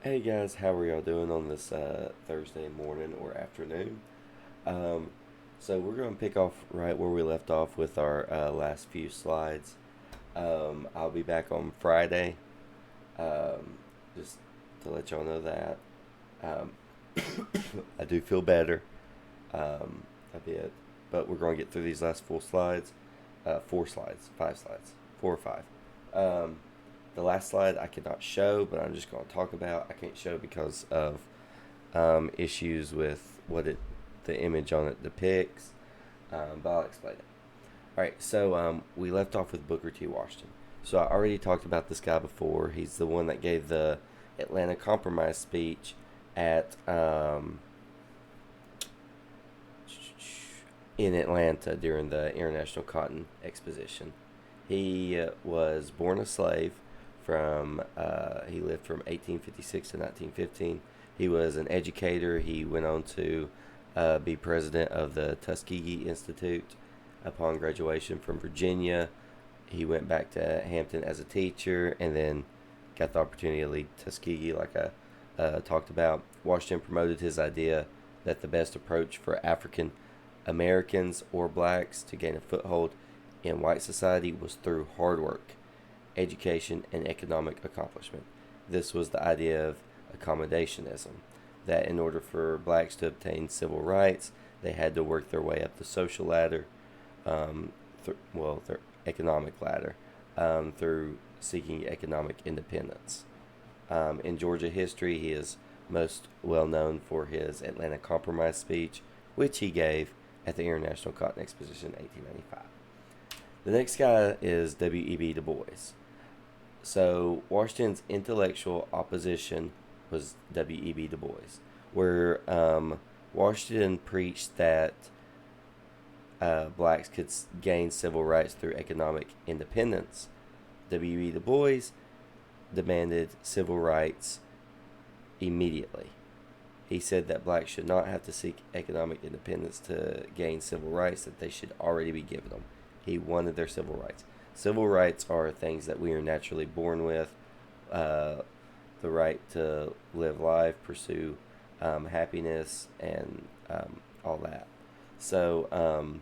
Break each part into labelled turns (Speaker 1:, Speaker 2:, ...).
Speaker 1: Hey guys, how are y'all doing on this Thursday morning or afternoon? Um, so we're going to pick off right where we left off with our last few slides. I'll be back on Friday, um, just to let y'all know that. Um, I do feel better a bit, but we're going to get through these last full slides. Four slides, five slides, four or five. Um, the last slide I cannot show, but I'm just going to talk about. I can't show because of issues with the image on it depicts, but I'll explain it. All right, so we left off with Booker T. Washington. So I already talked about this guy before. He's the one that gave the Atlanta Compromise speech at in Atlanta during the International Cotton Exposition. He was born a slave he lived from 1856 to 1915. He was an educator. He went on to be president of the Tuskegee Institute upon graduation from Virginia. He went back to Hampton as a teacher and then got the opportunity to lead Tuskegee, like I talked about. Washington promoted his idea that the best approach for African Americans or blacks to gain a foothold in white society was through hard work, education, and economic accomplishment. This was the idea of accommodationism, that in order for blacks to obtain civil rights, they had to work their way up the social ladder, their economic ladder, through seeking economic independence. In Georgia history, he is most well known for his Atlanta Compromise speech, which he gave at the International Cotton Exposition in 1895. The next guy is W.E.B. Du Bois. So Washington's intellectual opposition was W.E.B. Du Bois, where Washington preached that blacks could gain civil rights through economic independence. W.E.B. Du Bois demanded civil rights immediately. He said that blacks should not have to seek economic independence to gain civil rights, that they should already be given them. He wanted their civil rights. Civil rights are things that we are naturally born with. Uh, the right to live life, pursue happiness, and all that. So,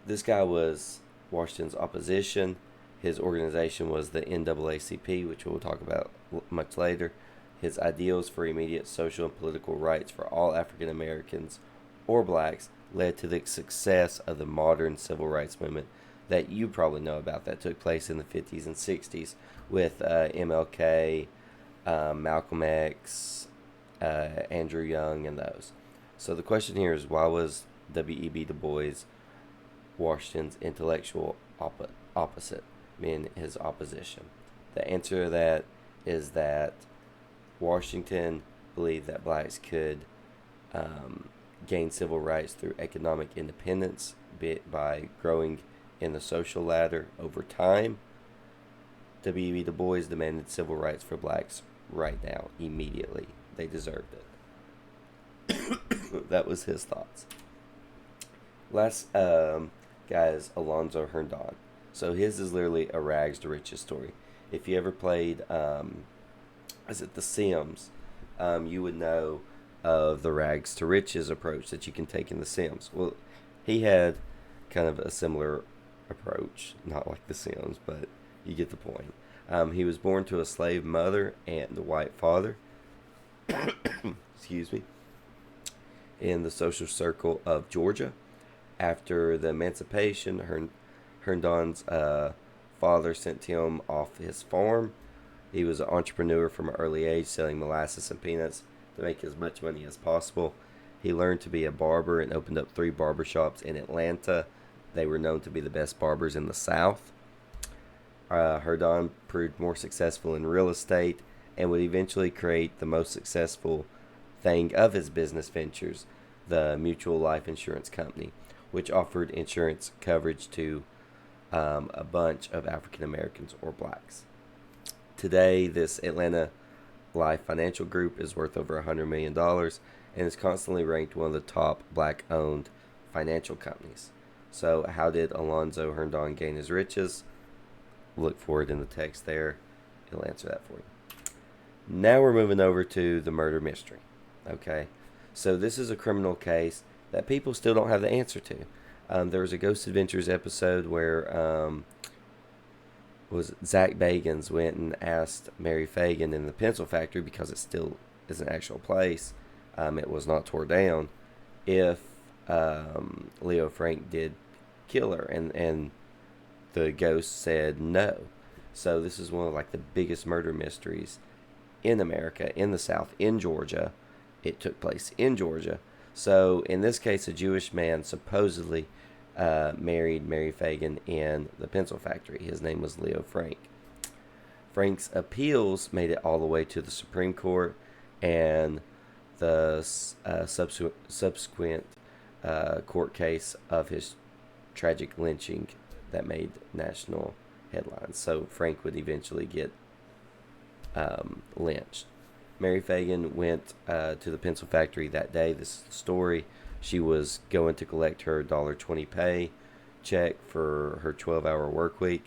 Speaker 1: this guy was Washington's opposition. His organization was the NAACP, which we'll talk about much later. His ideals for immediate social and political rights for all African Americans or blacks led to the success of the modern civil rights movement that you probably know about, that took place in the 50s and 60s with MLK, Malcolm X, Andrew Young, and those. So the question here is, why was W.E.B. Du Bois Washington's intellectual opposite, meaning his opposition? The answer to that is that Washington believed that blacks could gain civil rights through economic independence by growing in the social ladder over time. W.E.B. Du Bois demanded civil rights for blacks right now, immediately. They deserved it. That was his thoughts. Last guy is Alonzo Herndon. So his is literally a rags to riches story. If you ever played, is it The Sims? You would know of the rags to riches approach that you can take in The Sims. Well, he had kind of a similar approach, not like The Sims, but you get the point. He was born to a slave mother and a white father. Excuse me. In the social circle of Georgia. After the emancipation, Herndon's father sent him off his farm. He was an entrepreneur from an early age, selling molasses and peanuts to make as much money as possible. He learned to be a barber and opened up 3 barbershops in Atlanta. They were known to be the best barbers in the South. Herndon proved more successful in real estate and would eventually create the most successful thing of his business ventures, the Mutual Life Insurance Company, which offered insurance coverage to a bunch of African Americans or blacks. Today, this Atlanta Life Financial Group is worth over $100 million and is constantly ranked one of the top black owned financial companies. So, how did Alonzo Herndon gain his riches? Look for it in the text there. It'll answer that for you. Now we're moving over to the murder mystery. Okay, so this is a criminal case that people still don't have the answer to. There was a Ghost Adventures episode where was Zach Bagans went and asked Mary Fagan in the pencil factory, because it still is an actual place. It was not tore down. If Leo Frank did kill her, and the ghost said no. So this is one of like the biggest murder mysteries in America, in the South, in Georgia. It took place in Georgia. So in this case, a Jewish man supposedly married Mary Fagan in the pencil factory. His name was Leo Frank. Frank's appeals made it all the way to the Supreme Court, and the subsequent court case of his tragic lynching that made national headlines. So Frank would eventually get lynched. Mary Fagan went to the pencil factory that day. This is the story. She was going to collect her $1.20 pay check for her 12-hour work week.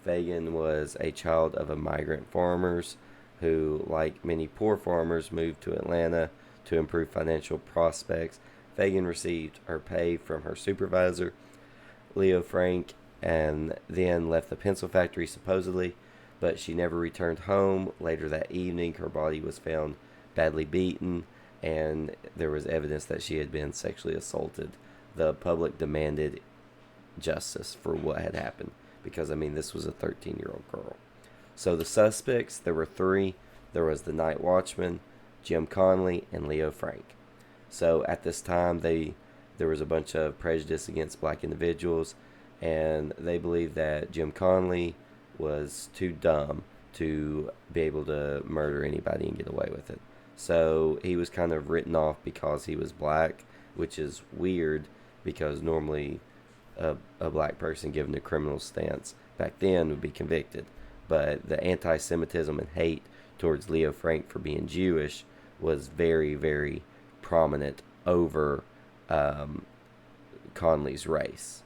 Speaker 1: Fagan was a child of migrant farmers who, like many poor farmers, moved to Atlanta to improve financial prospects. Fagan received her pay from her supervisor, Leo Frank, and then left the pencil factory supposedly, but she never returned home. Later that evening, her body was found badly beaten, and there was evidence that she had been sexually assaulted. The public demanded justice for what had happened, because, I mean, this was a 13-year-old girl. So the suspects, there were three. There was the night watchman, Jim Conley, and Leo Frank. So at this time, there was a bunch of prejudice against black individuals, and they believed that Jim Conley was too dumb to be able to murder anybody and get away with it. So he was kind of written off because he was black, which is weird, because normally a black person given a criminal stance back then would be convicted. But the anti-Semitism and hate towards Leo Frank for being Jewish was very, very prominent over Conley's race.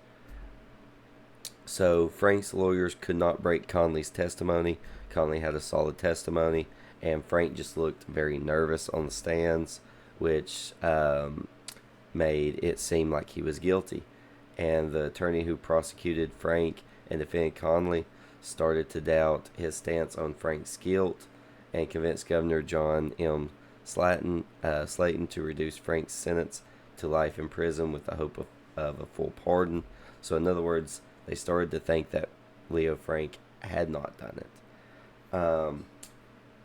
Speaker 1: So Frank's lawyers could not break Conley's testimony. Conley had a solid testimony, and Frank just looked very nervous on the stands, which made it seem like he was guilty. And the attorney who prosecuted Frank and defended Conley started to doubt his stance on Frank's guilt, and convinced Governor John M. Slayton to reduce Frank's sentence to life in prison with the hope of a full pardon. So in other words, they started to think that Leo Frank had not done it.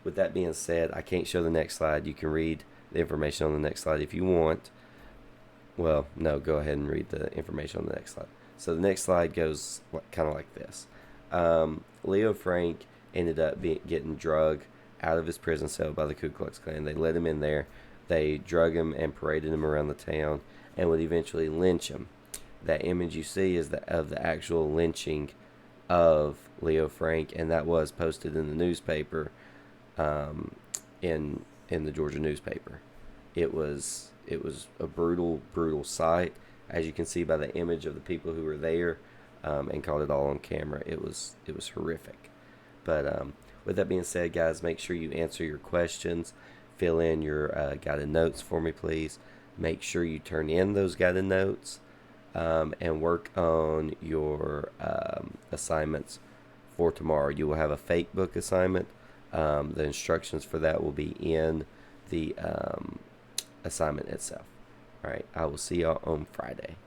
Speaker 1: With that being said, I can't show the next slide. You can read the information on the next slide if you want. Well, no, go ahead and read the information on the next slide. So the next slide goes kind of like this. Leo Frank ended up getting drugged out of his prison cell by the Ku Klux Klan. They let him in there. They drug him and paraded him around the town, and would eventually lynch him. That image you see is of the actual lynching of Leo Frank, and that was posted in the newspaper, in the Georgia newspaper. It was a brutal sight, as you can see by the image of the people who were there, and caught it all on camera. It was horrific. But with that being said, guys, make sure you answer your questions. Fill in your guided notes for me, please. Make sure you turn in those guided notes, and work on your assignments for tomorrow. You will have a fake book assignment. The instructions for that will be in the assignment itself. All right, I will see y'all on Friday.